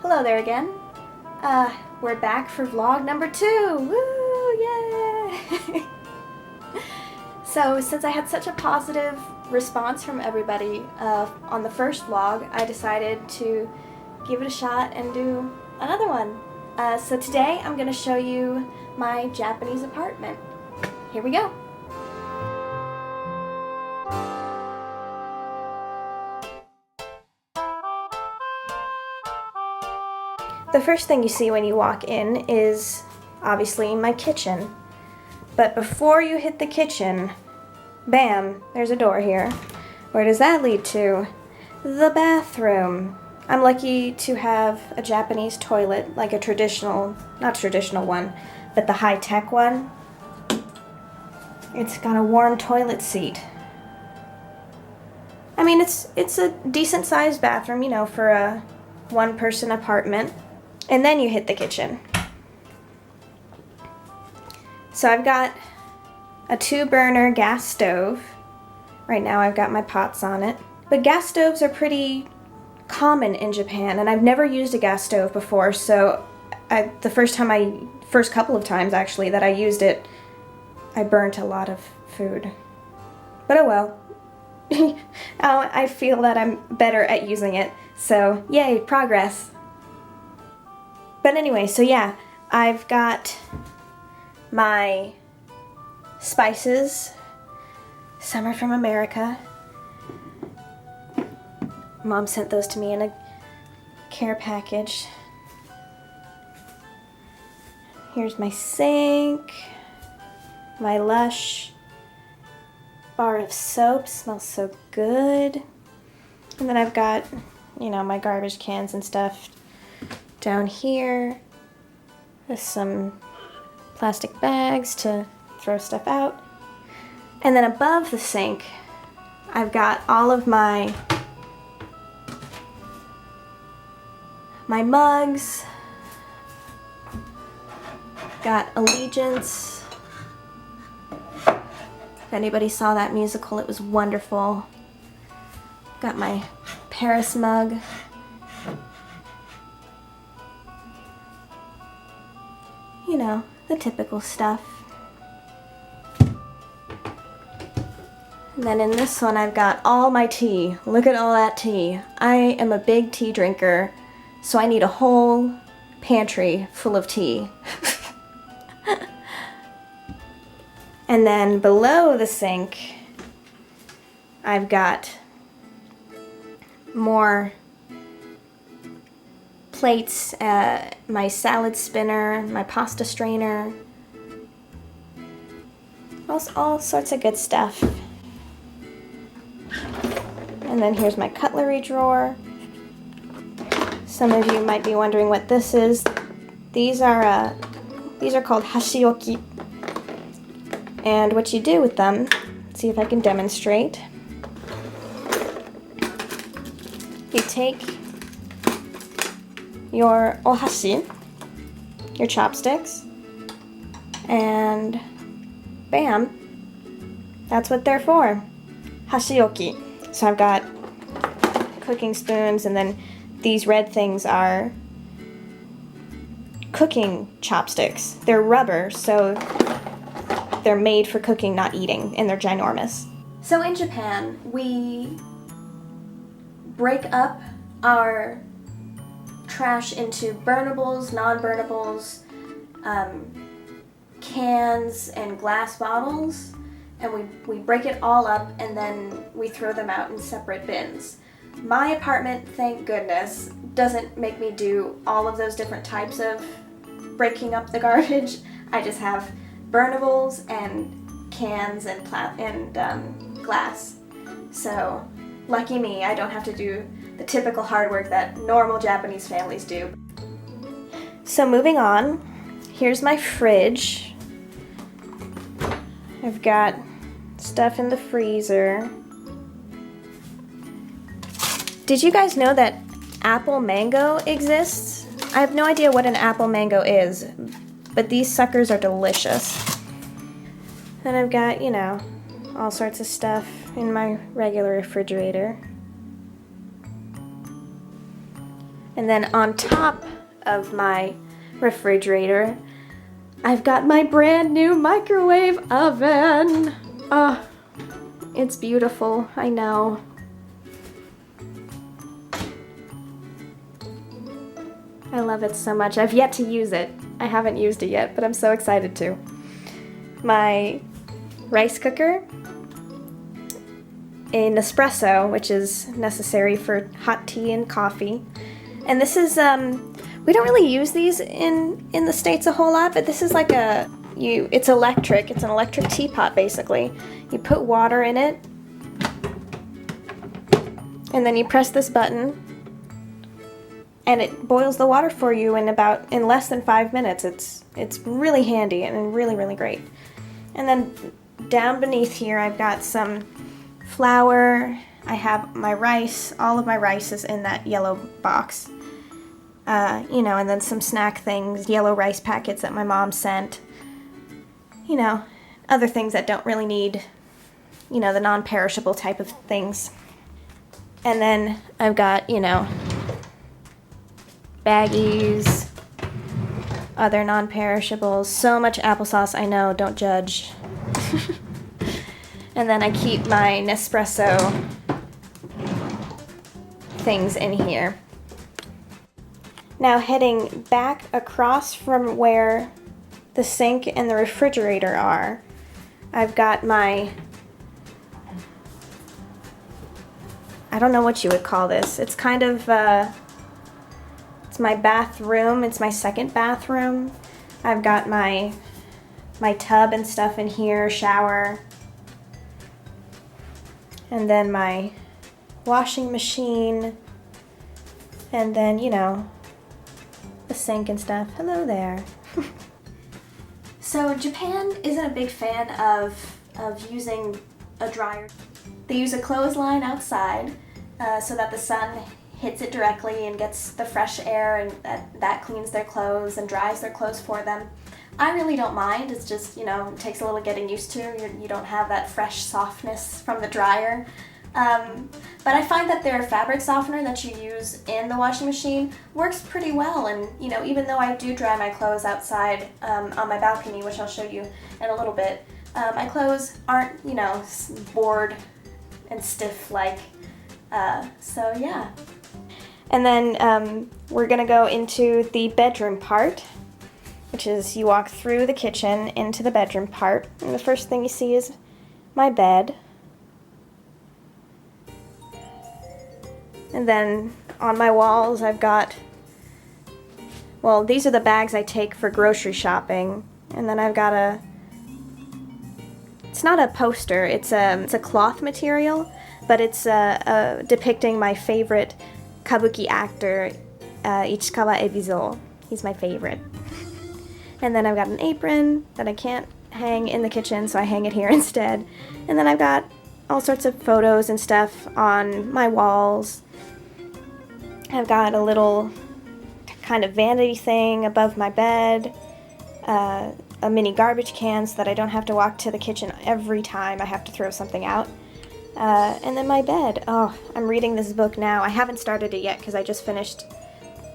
Hello there again. We're back for vlog number 2. Woo! Yay! So since I had such a positive response from everybody on the first vlog, I decided to give it a shot and do another one. So today I'm going to show you my Japanese apartment. Here we go. The first thing you see when you walk in is obviously my kitchen. But before you hit the kitchen, bam, there's a door here. Where does that lead to? The bathroom. I'm lucky to have a Japanese toilet, like a traditional, not traditional one, but the high-tech one. It's got a warm toilet seat. I mean, it's a decent-sized bathroom, you know, for a one-person apartment. And then you hit the kitchen. So I've got a 2-burner gas stove. Right now I've got my pots on it. But gas stoves are pretty common in Japan, and I've never used a gas stove before, so the first couple of times actually that I used it, I burnt a lot of food. But oh well. I feel that I'm better at using it, so yay, progress. But anyway, so yeah, I've got my spices. Some are from America. Mom sent those to me in a care package. Here's my sink, my Lush bar of soap, smells so good. And then I've got, you know, my garbage cans and stuff down here with some plastic bags to throw stuff out. And then above the sink, I've got all of my mugs. Got Allegiance. If anybody saw that musical, it was wonderful. Got my Paris mug. You know, the typical stuff. And then in this one I've got all my tea. Look at all that tea. I am a big tea drinker, so I need a whole pantry full of tea. And then below the sink I've got more plates, my salad spinner, my pasta strainer, all sorts of good stuff. And then here's my cutlery drawer. Some of you might be wondering what this is. These are called hashioki. And what you do with them, let's see if I can demonstrate. You take your ohashi, your chopsticks, and bam, that's what they're for, hashioki. So I've got cooking spoons, and then these red things are cooking chopsticks. They're rubber, so they're made for cooking, not eating, and they're ginormous. So in Japan, we break up our trash into burnables, non-burnables, cans, and glass bottles, and we break it all up and then we throw them out in separate bins. My apartment, thank goodness, doesn't make me do all of those different types of breaking up the garbage. I just have burnables and cans and glass. So lucky me, I don't have to do the typical hard work that normal Japanese families do. So moving on, here's my fridge. I've got stuff in the freezer. Did you guys know that apple mango exists? I have no idea what an apple mango is, but these suckers are delicious. Then I've got, you know, all sorts of stuff in my regular refrigerator. And then on top of my refrigerator, I've got my brand new microwave oven. Oh, it's beautiful, I know. I love it so much. I've yet to use it. I haven't used it yet, but I'm so excited to. My rice cooker, a Nespresso, which is necessary for hot tea and coffee. And this is, we don't really use these in the States a whole lot, but this is like it's electric. It's an electric teapot, basically. You put water in it, and then you press this button, and it boils the water for you in less than 5 minutes. It's really handy and really, really great. And then down beneath here, I've got some flour. I have my rice. All of my rice is in that yellow box. You know, and then some snack things, yellow rice packets that my mom sent. You know, other things that don't really need, you know, the non-perishable type of things. And then I've got, you know, baggies, other non-perishables, so much applesauce, I know, don't judge. And then I keep my Nespresso things in here. Now heading back across from where the sink and the refrigerator are, I've got my, I don't know what you would call this. It's kind of, it's my bathroom. It's my second bathroom. I've got my tub and stuff in here, shower. And then my washing machine. And then, you know, the sink and stuff. Hello there. So Japan isn't a big fan of using a dryer. They use a clothesline outside so that the sun hits it directly and gets the fresh air, and that cleans their clothes and dries their clothes for them. I really don't mind. It's just, you know, it takes a little getting used to. You don't have that fresh softness from the dryer. But I find that their fabric softener that you use in the washing machine works pretty well. And, you know, even though I do dry my clothes outside on my balcony, which I'll show you in a little bit, my clothes aren't, you know, bored and stiff like. So yeah. And then we're gonna go into the bedroom part, which is you walk through the kitchen into the bedroom part, and the first thing you see is my bed. And then on my walls I've got, well, these are the bags I take for grocery shopping, and then I've got it's not a poster, it's a cloth material, but it's depicting my favorite kabuki actor, Ichikawa Ebizo. He's my favorite. And then I've got an apron that I can't hang in the kitchen, so I hang it here instead. And then I've got all sorts of photos and stuff on my walls. I've got a little kind of vanity thing above my bed, a mini garbage can so that I don't have to walk to the kitchen every time I have to throw something out. And then my bed. Oh, I'm reading this book now. I haven't started it yet because I just finished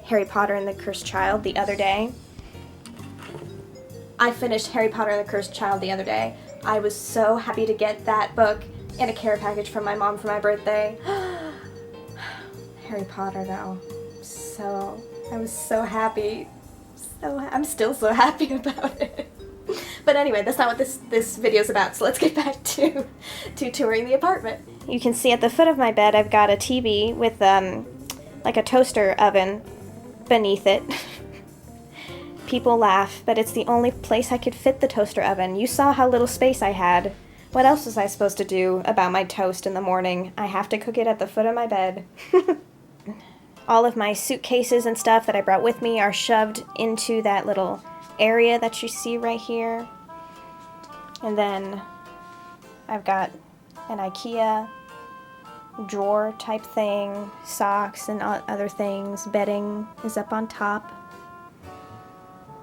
Harry Potter and the Cursed Child the other day. I finished Harry Potter and the Cursed Child the other day. I was so happy to get that book in a care package from my mom for my birthday. Harry Potter, though. I was so happy. I'm still so happy about it. But anyway, that's not what this video's about, so let's get back to touring the apartment. You can see at the foot of my bed I've got a TV with like a toaster oven beneath it. People laugh, but it's the only place I could fit the toaster oven. You saw how little space I had. What else was I supposed to do about my toast in the morning? I have to cook it at the foot of my bed. All of my suitcases and stuff that I brought with me are shoved into that little area that you see right here. And then I've got an IKEA drawer type thing, socks and other things. Bedding is up on top.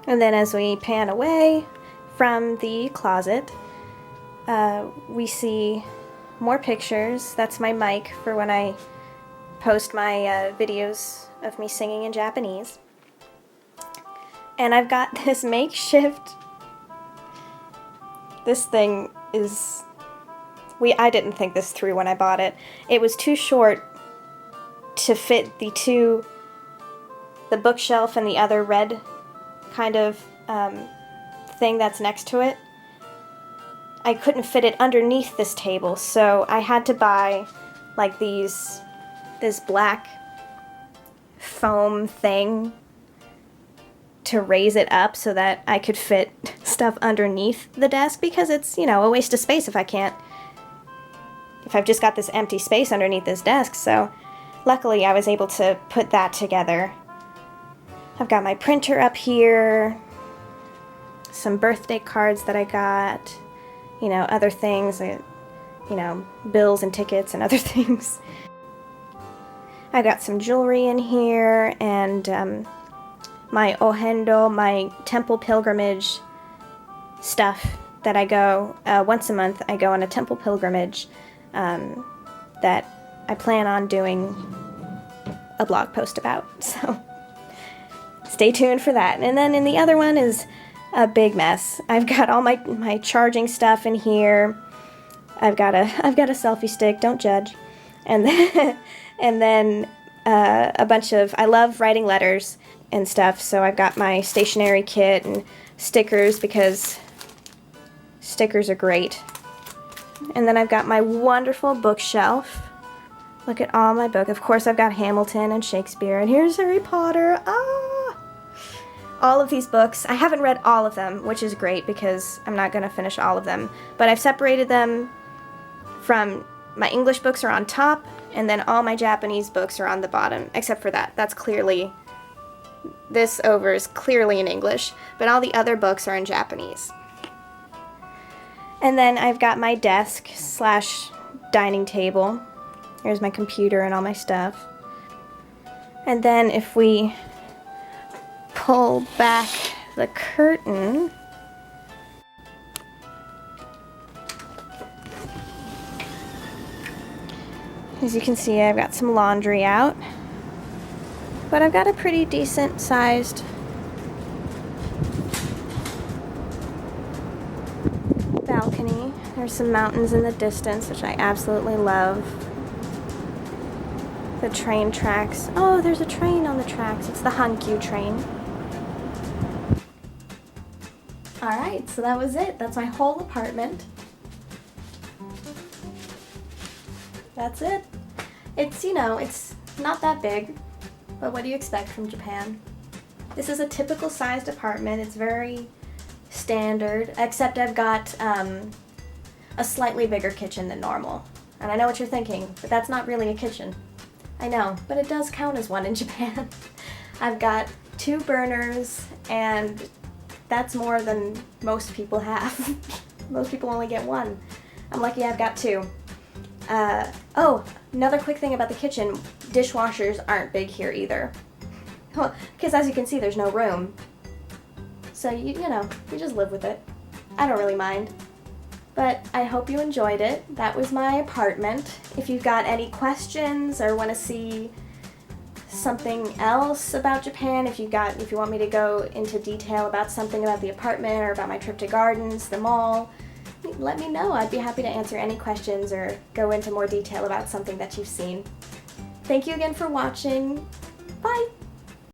And then as we pan away from the closet, we see more pictures. That's my mic for when I post my videos of me singing in Japanese. And I've got this makeshift, this thing is, I didn't think this through when I bought it. It was too short to fit the bookshelf and the other red kind of thing that's next to it. I couldn't fit it underneath this table, so I had to buy like this black foam thing to raise it up so that I could fit stuff underneath the desk, because it's, a waste of space if I've just got this empty space underneath this desk. So luckily I was able to put that together. I've got my printer up here, some birthday cards that I got, other things, bills and tickets and other things. I got some jewelry in here, and my ohendo, my temple pilgrimage stuff that I go, once a month I go on a temple pilgrimage that I plan on doing a blog post about, so stay tuned for that. And then in the other one is a big mess. I've got all my charging stuff in here. I've got a selfie stick, don't judge. And then a bunch of, I love writing letters and stuff, so I've got my stationery kit and stickers, because stickers are great. And then I've got my wonderful bookshelf. Look at all my books. Of course I've got Hamilton and Shakespeare, and here's Harry Potter. All of these books. I haven't read all of them, which is great because I'm not going to finish all of them, but I've separated them from, my English books are on top, and then all my Japanese books are on the bottom, except for that. That's clearly, this over is clearly in English, but all the other books are in Japanese. And then I've got my desk / dining table. Here's my computer and all my stuff. And then if we pull back the curtain, as you can see, I've got some laundry out, but I've got a pretty decent sized balcony. There's some mountains in the distance, which I absolutely love. The train tracks. Oh, there's a train on the tracks. It's the Hankyu train. Alright, so that was it. That's my whole apartment. That's it. It's, it's not that big, but what do you expect from Japan? This is a typical sized apartment. It's very standard, except I've got a slightly bigger kitchen than normal. And I know what you're thinking, but that's not really a kitchen. I know, but it does count as one in Japan. I've got 2 burners, and that's more than most people have. Most people only get 1. I'm lucky I've got 2. Oh, another quick thing about the kitchen, dishwashers aren't big here either. Because as you can see, there's no room. So, you just live with it. I don't really mind. But I hope you enjoyed it. That was my apartment. If you've got any questions or want to see something else about Japan, if you want me to go into detail about something about the apartment or about my trip to gardens, the mall, let me know. I'd be happy to answer any questions or go into more detail about something that you've seen. Thank you again for watching. Bye!